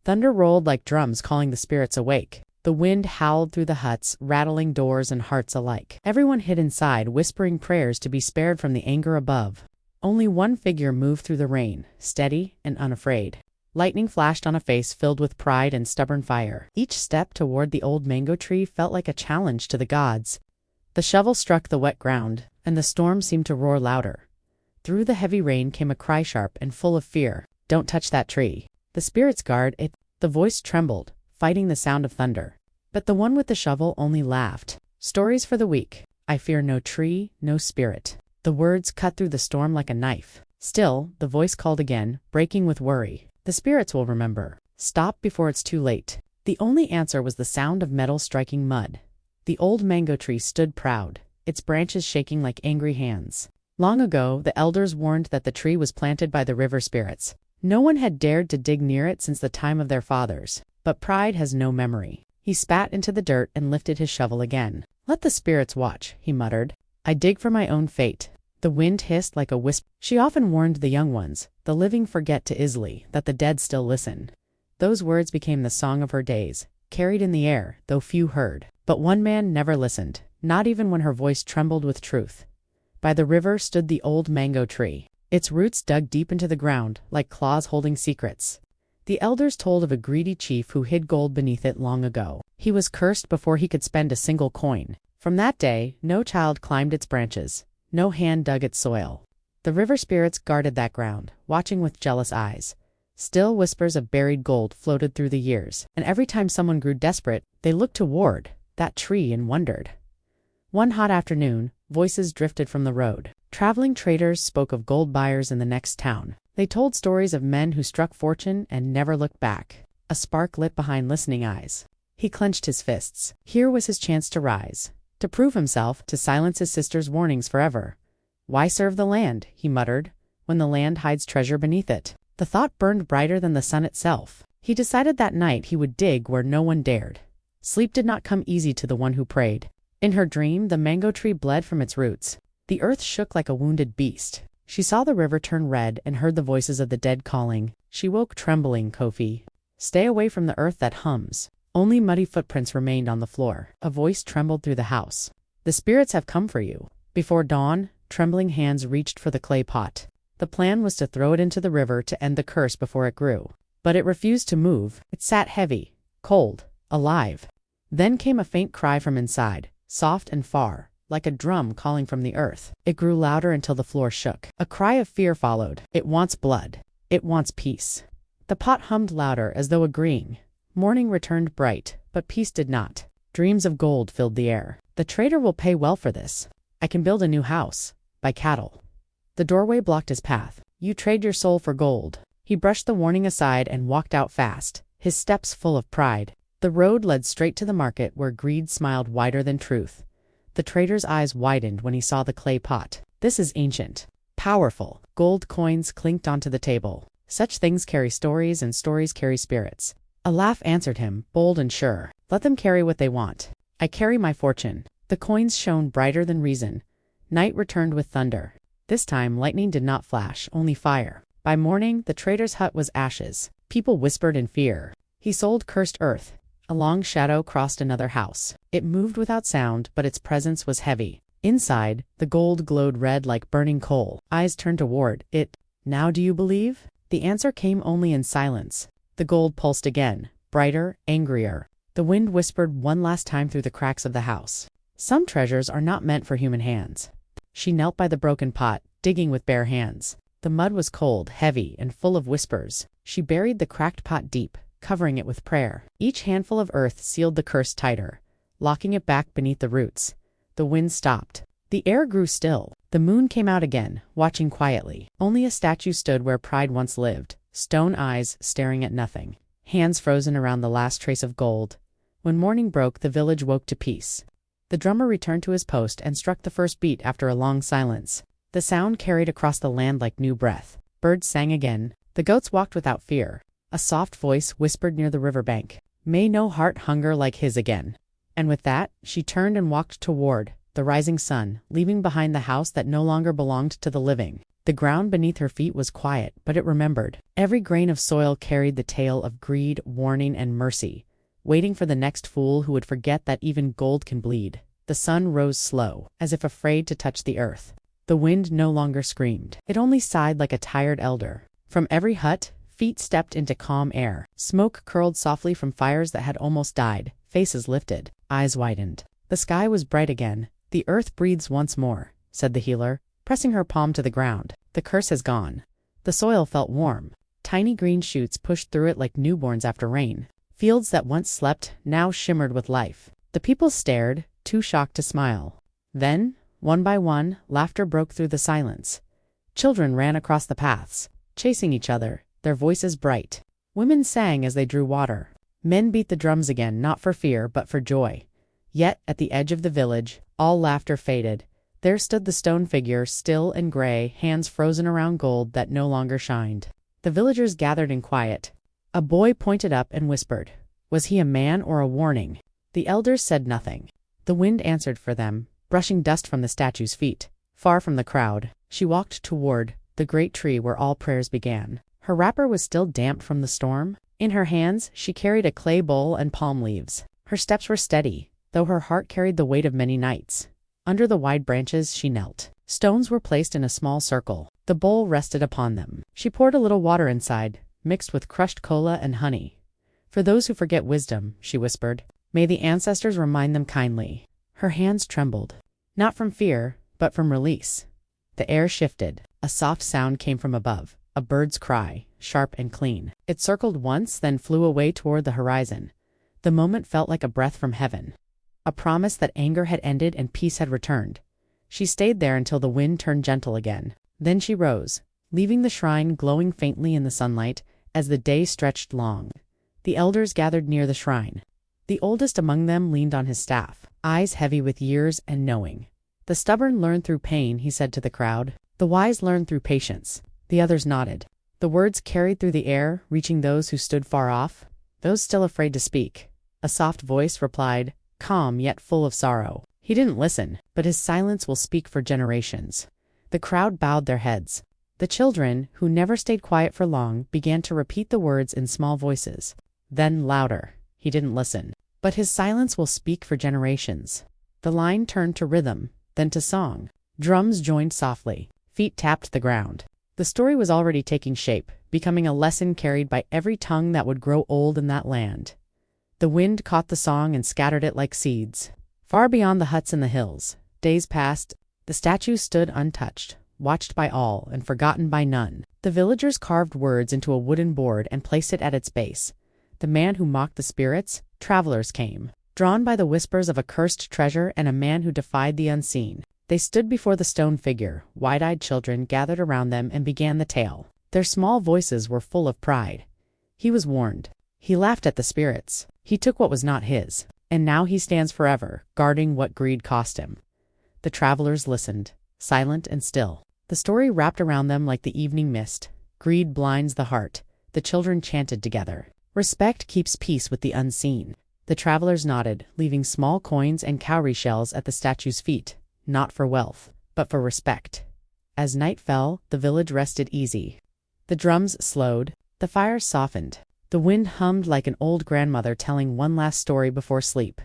Thunder rolled like drums calling the spirits awake. The wind howled through the huts, rattling doors and hearts alike. Everyone hid inside, whispering prayers to be spared from the anger above. Only one figure moved through the rain, steady and unafraid. Lightning flashed on a face filled with pride and stubborn fire. Each step toward the old mango tree felt like a challenge to the gods. The shovel struck the wet ground, and the storm seemed to roar louder. Through the heavy rain came a cry sharp and full of fear. "Don't touch that tree. The spirits guard it." The voice trembled, fighting the sound of thunder. But the one with the shovel only laughed. "Stories for the weak. I fear no tree, no spirit." The words cut through the storm like a knife. Still, the voice called again, breaking with worry. "The spirits will remember. Stop before it's too late." The only answer was the sound of metal striking mud. The old mango tree stood proud, its branches shaking like angry hands. Long ago, the elders warned that the tree was planted by the river spirits. No one had dared to dig near it since the time of their fathers. But pride has no memory. He spat into the dirt and lifted his shovel again. "Let the spirits watch," he muttered. "I dig for my own fate." The wind hissed like a wisp. She often warned the young ones, "The living forget to easily, that the dead still listen." Those words became the song of her days, carried in the air, though few heard. But one man never listened, not even when her voice trembled with truth. By the river stood the old mango tree. Its roots dug deep into the ground, like claws holding secrets. The elders told of a greedy chief who hid gold beneath it long ago. He was cursed before he could spend a single coin. From that day, no child climbed its branches. No hand dug its soil. The river spirits guarded that ground, watching with jealous eyes. Still whispers of buried gold floated through the years, and every time someone grew desperate, they looked toward that tree and wondered. One hot afternoon, voices drifted from the road. Traveling traders spoke of gold buyers in the next town. They told stories of men who struck fortune and never looked back. A spark lit behind listening eyes. He clenched his fists. Here was his chance to rise. To prove himself, to silence his sister's warnings forever. "Why serve the land?" he muttered, "when the land hides treasure beneath it?" The thought burned brighter than the sun itself. He decided that night he would dig where no one dared. Sleep did not come easy to the one who prayed. In her dream, the mango tree bled from its roots. The earth shook like a wounded beast. She saw the river turn red and heard the voices of the dead calling. She woke trembling, Kofi. "Stay away from the earth that hums." Only muddy footprints remained on the floor. A voice trembled through the house. "The spirits have come for you." Before dawn, trembling hands reached for the clay pot. The plan was to throw it into the river to end the curse before it grew. But it refused to move. It sat heavy, cold, alive. Then came a faint cry from inside, soft and far, like a drum calling from the earth. It grew louder until the floor shook. A cry of fear followed. "It wants blood. It wants peace." The pot hummed louder as though agreeing. Morning returned bright, but peace did not. Dreams of gold filled the air. "The trader will pay well for this. I can build a new house. Buy cattle." The doorway blocked his path. "You trade your soul for gold." He brushed the warning aside and walked out fast, his steps full of pride. The road led straight to the market where greed smiled wider than truth. The trader's eyes widened when he saw the clay pot. "This is ancient. Powerful." Gold coins clinked onto the table. Such things carry stories and stories carry spirits. A laugh answered him, bold and sure. "Let them carry what they want. I carry my fortune." The coins shone brighter than reason. Night returned with thunder. This time, lightning did not flash, only fire. By morning, the trader's hut was ashes. People whispered in fear. He sold cursed earth. A long shadow crossed another house. It moved without sound, but its presence was heavy. Inside, the gold glowed red like burning coal. Eyes turned toward it. "Now do you believe?" The answer came only in silence. The gold pulsed again, brighter, angrier. The wind whispered one last time through the cracks of the house. "Some treasures are not meant for human hands." She knelt by the broken pot, digging with bare hands. The mud was cold, heavy, and full of whispers. She buried the cracked pot deep, covering it with prayer. Each handful of earth sealed the curse tighter, locking it back beneath the roots. The wind stopped. The air grew still. The moon came out again, watching quietly. Only a statue stood where pride once lived, stone eyes staring at nothing, hands frozen around the last trace of gold. When morning broke, the village woke to peace. The drummer returned to his post and struck the first beat after a long silence. The sound carried across the land like new breath. Birds sang again. The goats walked without fear. A soft voice whispered near the riverbank, "May no heart hunger like his again." And with that, she turned and walked toward the rising sun, leaving behind the house that no longer belonged to the living. The ground beneath her feet was quiet, but it remembered. Every grain of soil carried the tale of greed, warning, and mercy, waiting for the next fool who would forget that even gold can bleed. The sun rose slow, as if afraid to touch the earth. The wind no longer screamed. It only sighed like a tired elder. From every hut, feet stepped into calm air. Smoke curled softly from fires that had almost died. Faces lifted. Eyes widened. The sky was bright again. "The earth breathes once more," said the healer, pressing her palm to the ground. "The curse has gone." The soil felt warm. Tiny green shoots pushed through it like newborns after rain. Fields that once slept now shimmered with life. The people stared, too shocked to smile. Then, one by one, laughter broke through the silence. Children ran across the paths, chasing each other, their voices bright. Women sang as they drew water. Men beat the drums again, not for fear, but for joy. Yet, at the edge of the village, all laughter faded. There stood the stone figure, still and gray, hands frozen around gold that no longer shined. The villagers gathered in quiet. A boy pointed up and whispered. Was he a man or a warning? The elders said nothing. The wind answered for them, brushing dust from the statue's feet. Far from the crowd, she walked toward the great tree where all prayers began. Her wrapper was still damp from the storm. In her hands, she carried a clay bowl and palm leaves. Her steps were steady, though her heart carried the weight of many nights. Under the wide branches, she knelt. Stones were placed in a small circle. The bowl rested upon them. She poured a little water inside, mixed with crushed cola and honey. "For those who forget wisdom," she whispered, "may the ancestors remind them kindly." Her hands trembled, not from fear, but from release. The air shifted. A soft sound came from above, a bird's cry, sharp and clean. It circled once, then flew away toward the horizon. The moment felt like a breath from heaven. A promise that anger had ended and peace had returned. She stayed there until the wind turned gentle again. Then she rose, leaving the shrine glowing faintly in the sunlight as the day stretched long. The elders gathered near the shrine. The oldest among them leaned on his staff, eyes heavy with years and knowing. "The stubborn learn through pain," he said to the crowd. "The wise learn through patience." The others nodded. The words carried through the air, reaching those who stood far off, those still afraid to speak. A soft voice replied, calm yet full of sorrow. He didn't listen, but his silence will speak for generations. The crowd bowed their heads. The children, who never stayed quiet for long, began to repeat the words in small voices. Then louder. He didn't listen. But his silence will speak for generations. The line turned to rhythm, then to song. Drums joined softly. Feet tapped the ground. The story was already taking shape, becoming a lesson carried by every tongue that would grow old in that land. The wind caught the song and scattered it like seeds. Far beyond the huts in the hills, days passed. The statue stood untouched, watched by all and forgotten by none. The villagers carved words into a wooden board and placed it at its base. The man who mocked the spirits, travelers came, drawn by the whispers of a cursed treasure and a man who defied the unseen. They stood before the stone figure. Wide-eyed children gathered around them and began the tale. Their small voices were full of pride. He was warned. He laughed at the spirits. He took what was not his. And now he stands forever, guarding what greed cost him. The travelers listened, silent and still. The story wrapped around them like the evening mist. Greed blinds the heart. The children chanted together. Respect keeps peace with the unseen. The travelers nodded, leaving small coins and cowrie shells at the statue's feet, not for wealth, but for respect. As night fell, the village rested easy. The drums slowed, the fires softened. The wind hummed like an old grandmother telling one last story before sleep.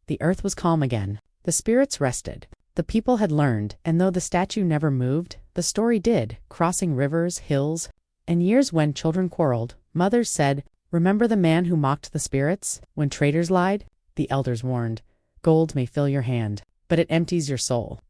The earth was calm again. The spirits rested. The people had learned, and though the statue never moved, the story did, crossing rivers, hills, and years. When children quarreled, mothers said, "Remember the man who mocked the spirits?" When traitors lied, the elders warned, "Gold may fill your hand, but it empties your soul."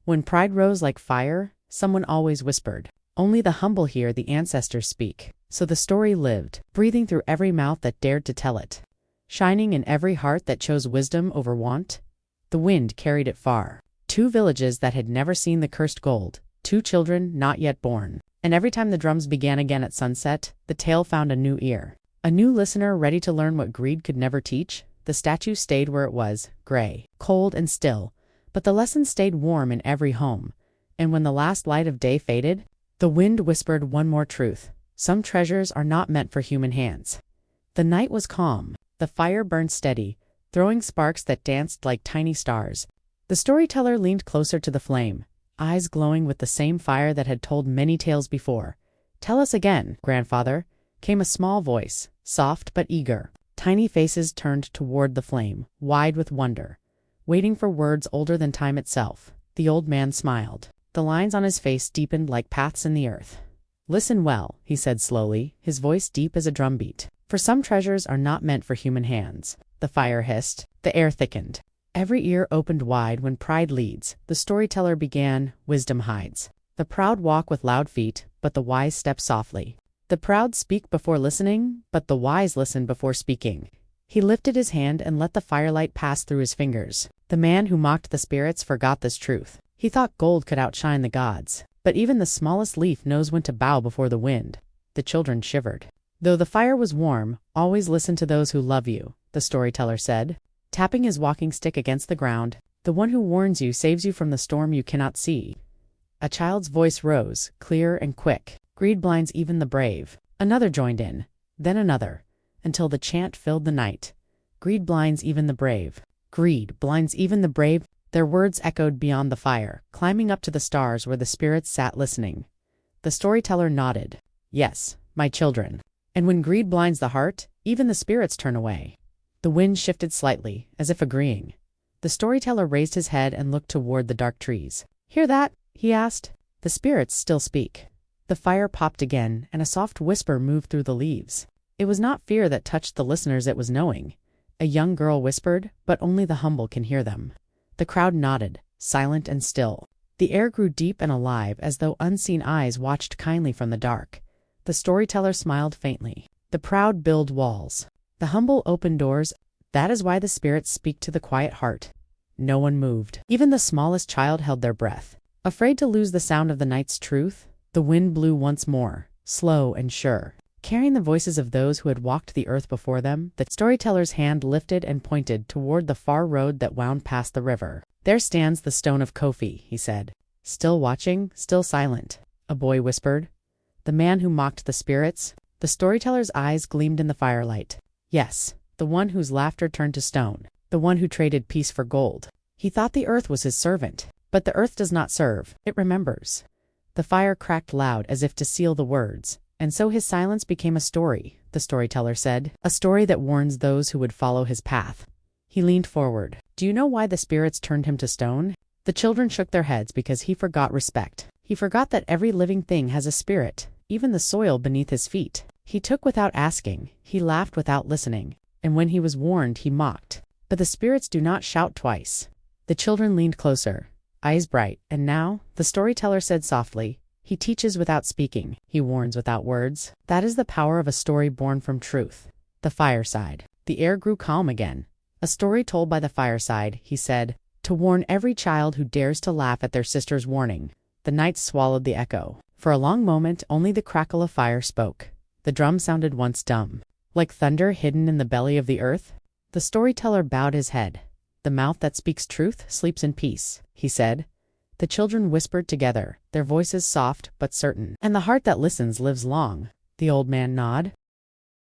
When pride rose like fire, someone always whispered, "Only the humble hear the ancestors speak." So the story lived, breathing through every mouth that dared to tell it, shining in every heart that chose wisdom over want. The wind carried it far. 2 villages that had never seen the cursed gold, 2 children not yet born. And every time the drums began again at sunset, the tale found a new ear. A new listener ready to learn what greed could never teach. The statue stayed where it was, gray, cold and still, but the lesson stayed warm in every home. And when the last light of day faded, the wind whispered one more truth. Some treasures are not meant for human hands. The night was calm. The fire burned steady, throwing sparks that danced like tiny stars. The storyteller leaned closer to the flame, eyes glowing with the same fire that had told many tales before. "Tell us again, grandfather," came a small voice, soft but eager. Tiny faces turned toward the flame, wide with wonder, waiting for words older than time itself. The old man smiled. The lines on his face deepened like paths in the earth. "Listen well," he said slowly, his voice deep as a drumbeat. "For some treasures are not meant for human hands." The fire hissed. The air thickened. Every ear opened wide when pride leads. The storyteller began, "Wisdom hides. The proud walk with loud feet, but the wise step softly. The proud speak before listening, but the wise listen before speaking." He lifted his hand and let the firelight pass through his fingers. The man who mocked the spirits forgot this truth. He thought gold could outshine the gods. But even the smallest leaf knows when to bow before the wind. The children shivered. "Though the fire was warm, always listen to those who love you," the storyteller said, tapping his walking stick against the ground. "The one who warns you saves you from the storm you cannot see." A child's voice rose, clear and quick. "Greed blinds even the brave." Another joined in, then another, until the chant filled the night. "Greed blinds even the brave. Greed blinds even the brave." Their words echoed beyond the fire, climbing up to the stars where the spirits sat listening. The storyteller nodded. "Yes, my children. And when greed blinds the heart, even the spirits turn away." The wind shifted slightly, as if agreeing. The storyteller raised his head and looked toward the dark trees. "Hear that?" he asked. "The spirits still speak." The fire popped again, and a soft whisper moved through the leaves. It was not fear that touched the listeners, it was knowing. A young girl whispered, but only the humble can hear them. The crowd nodded, silent and still. The air grew deep and alive, as though unseen eyes watched kindly from the dark. The storyteller smiled faintly. "The proud build walls. The humble open doors. That is why the spirits speak to the quiet heart." No one moved. Even the smallest child held their breath. Afraid to lose the sound of the night's truth, the wind blew once more, slow and sure. Carrying the voices of those who had walked the earth before them, the storyteller's hand lifted and pointed toward the far road that wound past the river. "There stands the stone of Kofi," he said. "Still watching, still silent." A boy whispered. "The man who mocked the spirits?" The storyteller's eyes gleamed in the firelight. "Yes, the one whose laughter turned to stone, the one who traded peace for gold. He thought the earth was his servant. But the earth does not serve, it remembers." The fire cracked loud as if to seal the words. "And so his silence became a story," the storyteller said, "a story that warns those who would follow his path." He leaned forward. "Do you know why the spirits turned him to stone?" The children shook their heads because he forgot respect. He forgot that every living thing has a spirit, even the soil beneath his feet. He took without asking, he laughed without listening, and when he was warned, he mocked. But the spirits do not shout twice. The children leaned closer, eyes bright, and now, the storyteller said softly, "He teaches without speaking, he warns without words." That is the power of a story born from truth. The fireside. The air grew calm again. "A story told by the fireside," he said, "to warn every child who dares to laugh at their sister's warning." The night swallowed the echo. For a long moment, only the crackle of fire spoke. The drum sounded once dumb, like thunder hidden in the belly of the earth. The storyteller bowed his head. "The mouth that speaks truth sleeps in peace," he said. The children whispered together, their voices soft but certain. "And the heart that listens lives long." The old man nodded.